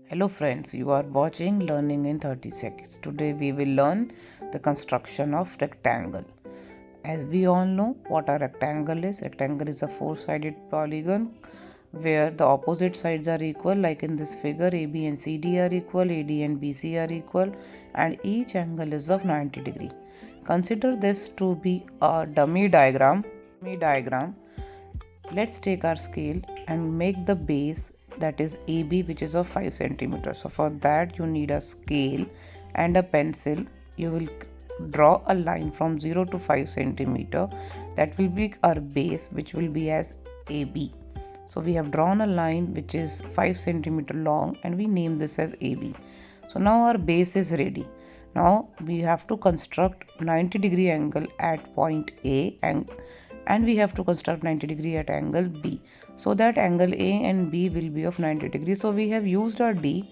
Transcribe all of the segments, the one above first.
Hello friends, you are watching Learning in 30 Seconds. Today we will learn the construction of rectangle. As we all know what a rectangle is. Rectangle is a four-sided polygon where the opposite sides are equal, like in this figure AB and CD are equal, AD and BC are equal, and each angle is of 90 degree. Consider this to be a dummy diagram. Let's take our scale and make the base, that is AB, which is of 5 centimeters. So for that you need a scale and a pencil. You will draw a line from 0 to 5 centimeter. That will be our base, which will be as AB. So we have drawn a line which is 5 centimeter long and we name this as AB. So now our base is ready. Now we have to construct 90 degree angle at point A and we have to construct 90 degree at angle B, so that angle A and B will be of 90 degrees. So we have used our D.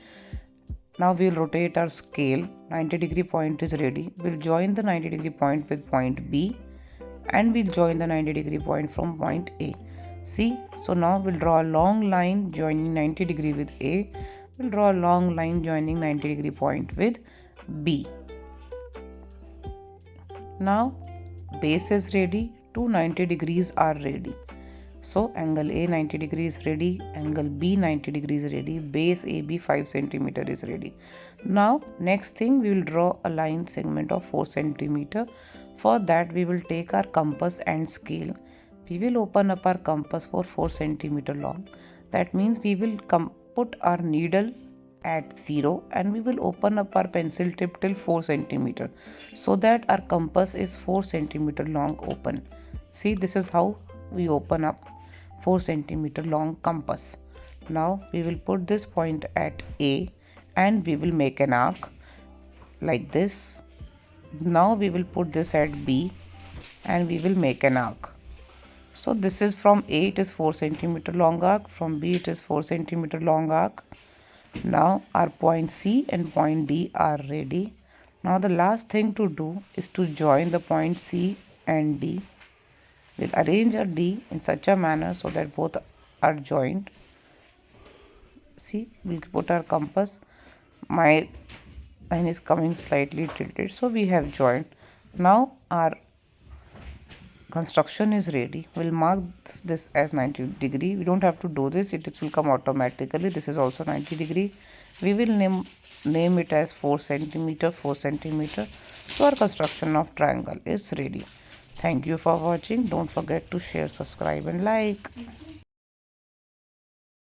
Now we will rotate our scale. 90 degree point is ready. We'll join the 90 degree point with point B and we'll join the 90 degree point from point A. See, so now we'll draw a long line joining 90 degree with A. We'll draw a long line joining 90 degree point with B. Now base is ready. Two 90 degrees are ready. So angle A 90 degrees ready, angle B 90 degrees ready, base AB 5 centimeter is ready. Now next thing, we will draw a line segment of 4 centimeter. For that we will take our compass and scale. We will open up our compass for 4 centimeter long. That means we will put our needle at 0 and we will open up our pencil tip till 4 centimeter, so that our compass is 4 centimeter long open. See, this is how we open up 4 centimeter long compass. Now we will put this point at A and we will make an arc like this. Now we will put this at B and we will make an arc. So this is from A, it is 4 centimeter long arc, from B it is 4 centimeter long arc. Now our point C and point D are ready. Now the last thing to do is to join the point C and D. We'll arrange our D in such a manner so that both are joined. See, we'll put our compass. My line is coming slightly tilted, so we have joined. Now our construction is ready. We'll mark this as 90 degree. We don't have to do this, it will come automatically. This is also 90 degree. We will name it as 4 centimeter. So our construction of triangle is ready. Thank you for watching. Don't forget to share, subscribe and like.